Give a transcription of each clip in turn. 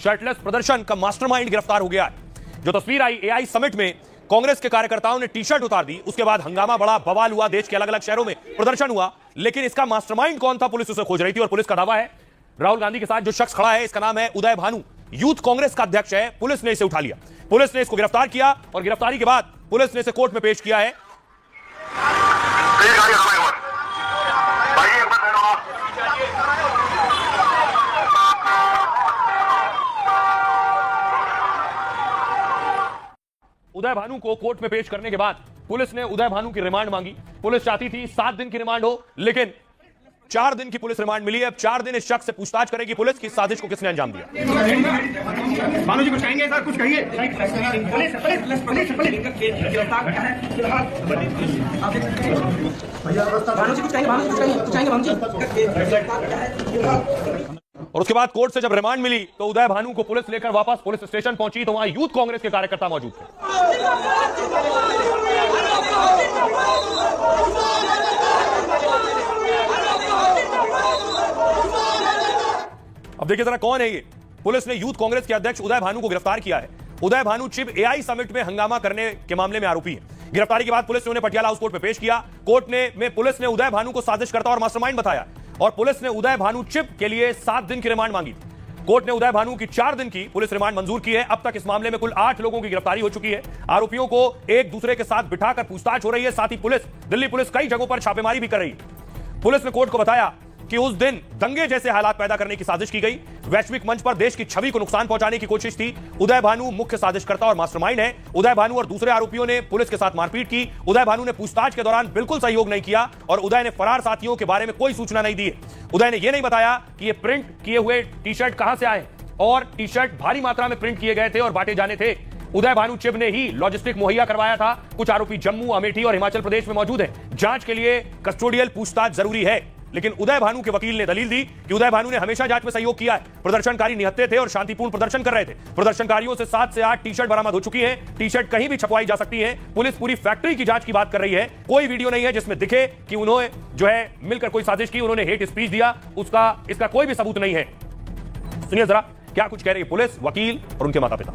Shirtless प्रदर्शन का mastermind गिरफ्तार हो गया है। जो तस्वीर आई एआई समिट में, कांग्रेस के कार्यकर्ताओं ने टी शर्ट उतार दी, उसके बाद हंगामा बड़ा, बवाल हुआ, देश के अलग अलग शहरों में प्रदर्शन हुआ, लेकिन इसका मास्टरमाइंड कौन था पुलिस उसे खोज रही थी। और पुलिस का दावा है राहुल गांधी के साथ जो शख्स खड़ा है इसका नाम है उदय भानु, यूथ कांग्रेस का अध्यक्ष है। पुलिस ने इसे उठा लिया, पुलिस ने इसको गिरफ्तार किया और गिरफ्तारी के बाद पुलिस ने इसे कोर्ट में पेश किया है। उदय भानु को कोर्ट में पेश करने के बाद पुलिस ने उदय भानु की रिमांड मांगी। पुलिस चाहती थी 7 दिन की रिमांड हो, लेकिन 4 दिन की पुलिस रिमांड मिली है। अब 4 दिन इस शख्स से पूछताछ करेगी पुलिस की साजिश को किसने अंजाम दिया। भानु जी कुछ कहेंगे सर, कुछ कहिए। और उसके बाद कोर्ट से जब रिमांड मिली तो उदय भानु को पुलिस लेकर वापस पुलिस स्टेशन पहुंची तो वहां यूथ कांग्रेस के कार्यकर्ता मौजूद थे। अब देखिए जरा कौन है ये। पुलिस ने यूथ कांग्रेस के अध्यक्ष उदय भानु को गिरफ्तार किया है। उदय भानु चिप एआई समिट में हंगामा करने के मामले में आरोपी है। गिरफ्तारी के बाद पुलिस ने उन्हें पटियाला हाउस कोर्ट में पेश किया। कोर्ट में पुलिस ने उदय भानु को साजिशकर्ता और मास्टरमाइंड बताया और पुलिस ने उदय भानु चिप के लिए 7 दिन की रिमांड मांगी। कोर्ट ने उदय भानु की 4 दिन की पुलिस रिमांड मंजूर की है। अब तक इस मामले में कुल 8 लोगों की गिरफ्तारी हो चुकी है। आरोपियों को एक दूसरे के साथ बिठाकर पूछताछ हो रही है। साथ ही दिल्ली पुलिस कई जगहों पर छापेमारी भी कर रही है। पुलिस ने कोर्ट को बताया कि उस दिन दंगे जैसे हालात पैदा करने की साजिश की गई। वैश्विक मंच पर देश की छवि को नुकसान पहुंचाने की कोशिश थी। उदय भानु मुख्य साजिशकर्ता और मास्टरमाइंड है। उदय भानु और दूसरे आरोपियों ने पुलिस के साथ मारपीट की। उदय भानु ने पूछताछ के दौरान बिल्कुल सहयोग नहीं किया और उदय ने फरार साथियों के बारे में कोई सूचना नहीं दी है। उदय ने यह नहीं बताया कि ये प्रिंट किए हुए टी शर्ट कहां से आए और टी शर्ट भारी मात्रा में प्रिंट किए गए थे और बांटे जाने थे। उदय भानु चिब ने ही लॉजिस्टिक मुहैया करवाया था। कुछ आरोपी जम्मू, अमेठी और हिमाचल प्रदेश में मौजूद हैं। जांच के लिए कस्टोडियल पूछताछ जरूरी है, लेकिन उदय भानु के वकील ने दलील दी कि उदय भानु ने हमेशा जांच में सहयोग किया है। प्रदर्शनकारी निहत्थे थे और शांतिपूर्ण प्रदर्शन कर रहे थे। प्रदर्शनकारियों से 7 से 8 टी शर्ट बरामद हो चुकी है। टी शर्ट कहीं भी छपवाई जा सकती है। पुलिस पूरी फैक्ट्री की जांच की बात कर रही है। कोई वीडियो नहीं है जिसमें दिखे कि उन्होंने जो है मिलकर कोई साजिश की, उन्होंने हेट स्पीच दिया, इसका कोई भी सबूत नहीं है। सुनिए जरा क्या कुछ कह रही है पुलिस, वकील और उनके माता पिता।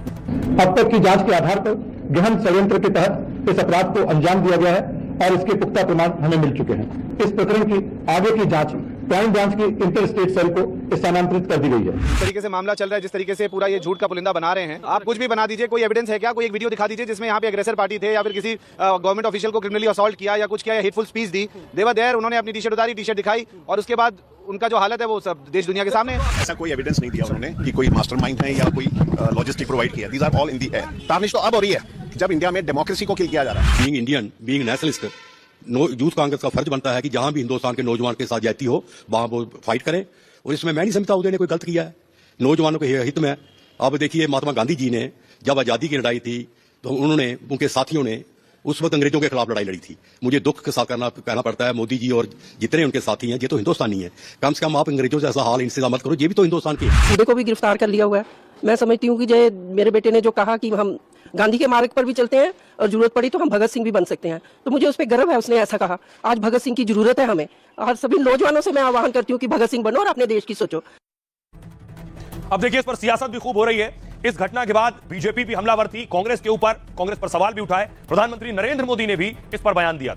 अब तक की जांच के आधार पर गहन षड्यंत्र के तहत इस अपराध को अंजाम दिया गया है और इसके पुख्ता प्रमाण हमें मिल चुके हैं। इस प्रकरण की आगे की जांच क्राइम ब्रांच की इंटर स्टेट सेल को स्थानांतरित कर दी गई है। जिस तरीके से मामला चल रहा है, जिस तरीके से पूरा ये झूठ का पुलिंदा बना रहे हैं, आप कुछ भी बना दीजिए। कोई एविडेंस है क्या? कोई एक वीडियो दिखा दीजिए जिसमें यहाँ पे अग्रेसर पार्टी थे या फिर किसी गवर्नमेंट ऑफिशियल को क्रिमिनली असॉल्ट किया या कुछ किया या हेटफुल स्पीच दी। देवर देयर उन्होंने अपनी टी शर्ट उतारी, टी शर्ट दिखाई और उसके बाद उनका जो हालत है वो सब देश दुनिया के सामने है। ऐसा कोई एविडेंस नहीं दिया उन्होंने कि कोई मास्टरमाइंड है या कोई लॉजिस्टिक प्रोवाइड किया। These are all in the air. Tarnish तो अब हो रही है जब इंडिया में डेमोक्रेसी को किल किया जा रहा है। Being Indian, being nationalist, youth Congress का फर्ज बनता है कि जहां भी हिंदुस्तान के नौजवान के साथ जाती हो वहां वो फाइट करें। और इसमें मैं नहीं समझता उदय ने कोई गलत किया है, नौजवानों के हित में। अब देखिए महात्मा गांधी जी ने जब आजादी की लड़ाई थी तो उन्होंने, उनके साथियों ने उस वक्त अंग्रेजों के खिलाफ लड़ाई लड़ी थी। मुझे दुख के साथ कहना पड़ता है मोदी जी और जितने उनके साथी हैं, ये तो हिंदुस्तानी है। कम से कम आप अंग्रेजों से ऐसा हाल इंतजाम मत करो, ये भी तो हिंदुस्तान के। उदय को भी गिरफ्तार कर लिया हुआ है। मैं समझती हूँ कि जय मेरे बेटे ने जो कहा कि हम गांधी के मार्ग पर भी चलते हैं और जरूरत पड़ी तो हम भगत सिंह भी बन सकते हैं, तो मुझे उस पर गर्व है। उसने ऐसा कहा। आज भगत सिंह की जरूरत है हमें और सभी नौजवानों से मैं आह्वान करती हूँ कि भगत सिंह बनो और अपने देश की सोचो। अब देखिए इस पर सियासत भी खूब हो रही है। इस घटना के बाद बीजेपी भी हमलावर थी कांग्रेस के ऊपर, कांग्रेस पर सवाल भी उठाए। प्रधानमंत्री नरेंद्र मोदी ने भी इस पर बयान दिया।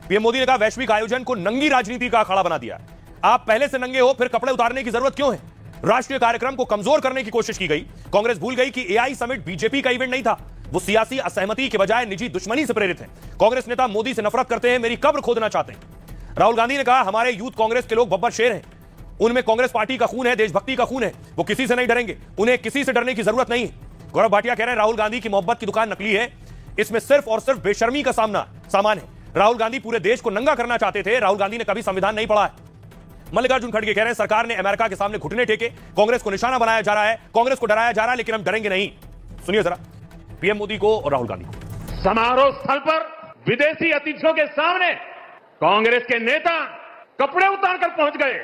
पीएम मोदी ने कहा वैश्विक आयोजन को नंगी राजनीति का अखाड़ा बना दिया। आप पहले से नंगे हो, फिर कपड़े उतारने की जरूरत क्यों है? राष्ट्रीय कार्यक्रम को कमजोर करने की कोशिश की गई। कांग्रेस भूल गई कि एआई समिट बीजेपी का इवेंट नहीं था, वो सियासी असहमति के बजाय निजी दुश्मनी से प्रेरित है। कांग्रेस नेता मोदी से नफरत करते हैं, मेरी कब्र खोदना चाहते हैं। राहुल गांधी ने कहा हमारे यूथ कांग्रेस के लोग बब्बर शेर हैं, उनमें कांग्रेस पार्टी का खून है, देशभक्ति का खून है, वो किसी से नहीं डरेंगे, उन्हें किसी से डरने की जरूरत नहीं है। गौरव भाटिया कह रहे हैं राहुल गांधी की मोहब्बत की दुकान नकली है, इसमें सिर्फ और सिर्फ बेशर्मी का सामान है। राहुल गांधी पूरे देश को नंगा करना चाहते थे, राहुल गांधी ने कभी संविधान नहीं पढ़ा है। मल्लिकार्जुन खड़गे कह रहे हैं सरकार ने अमेरिका के सामने घुटने टेके, कांग्रेस को निशाना बनाया जा रहा है, कांग्रेस को डराया जा रहा है, लेकिन हम डरेंगे नहीं। सुनिए जरा पीएम मोदी को और राहुल गांधी को। समारोह स्थल पर विदेशी अतिथियों के सामने कांग्रेस के नेता कपड़े उतारकर पहुंच गए।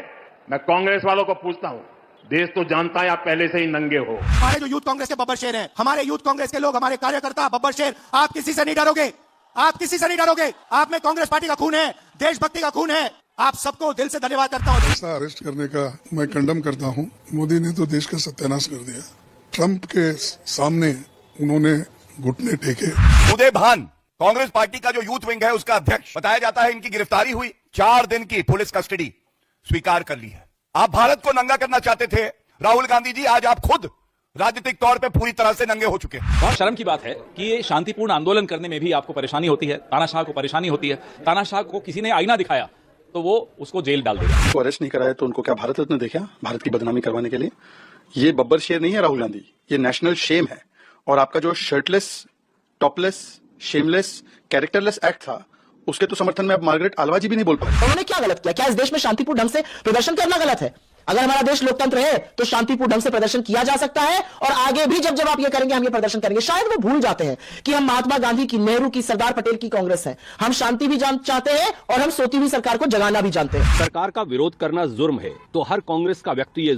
मैं कांग्रेस वालों को पूछता हूं, देश तो जानता है आप पहले से ही नंगे हो। हमारे जो यूथ कांग्रेस के बब्बर शेर हैं, हमारे यूथ कांग्रेस के लोग, हमारे कार्यकर्ता बब्बर शेर, आप किसी से नहीं डरोगे, आप किसी से नहीं डरोगे। आप में कांग्रेस पार्टी का खून है, देशभक्ति का खून है। आप सबको दिल से धन्यवाद करता हूं। ऐसा अरेस्ट करने का मैं कंडम करता हूं। मोदी ने तो देश का सत्यानाश कर दिया। ट्रंप के सामने उन्होंने घुटने टेके। उदय भान कांग्रेस पार्टी का जो यूथ विंग है उसका अध्यक्ष बताया जाता है, इनकी गिरफ्तारी हुई, 4 दिन की पुलिस कस्टडी स्वीकार कर ली है। आप भारत को नंगा करना चाहते थे राहुल गांधी जी, आज आप खुद राजनीतिक तौर पे पूरी तरह से नंगे हो चुके हैं। बहुत शर्म की बात है कि ये शांतिपूर्ण आंदोलन करने में भी आपको परेशानी होती है, तानाशाह को परेशानी होती है। तानाशाह को किसी ने आईना दिखाया तो वो उसको जेल डाल देगा। उनको अरेस्ट नहीं कराया तो उनको क्या भारत रत्न देखा भारत की बदनामी करवाने के लिए? ये बब्बर शेर नहीं है राहुल गांधी, ये नेशनल शेम है। और आपका जो shirtless, topless, shameless, characterless act था, उसके तो समर्थन में अब मार्गरेट आलवा जी भी नहीं बोल पाए। उन्होंने क्या गलत किया? क्या इस देश में शांतिपूर्ण ढंग से प्रदर्शन करना गलत है? अगर हमारा देश लोकतंत्र है तो शांतिपूर्ण ढंग से प्रदर्शन किया जा सकता है, और आगे भी जब जब आप ये करेंगे हम ये प्रदर्शन करेंगे। शायद वो भूल जाते हैं कि हम महात्मा गांधी की, नेहरू की, सरदार पटेल की कांग्रेस है। हम शांति भी चाहते हैं और हम सोती हुई सरकार को जगाना भी जानते हैं। सरकार का विरोध करना जुर्म है तो हर कांग्रेस का व्यक्ति ये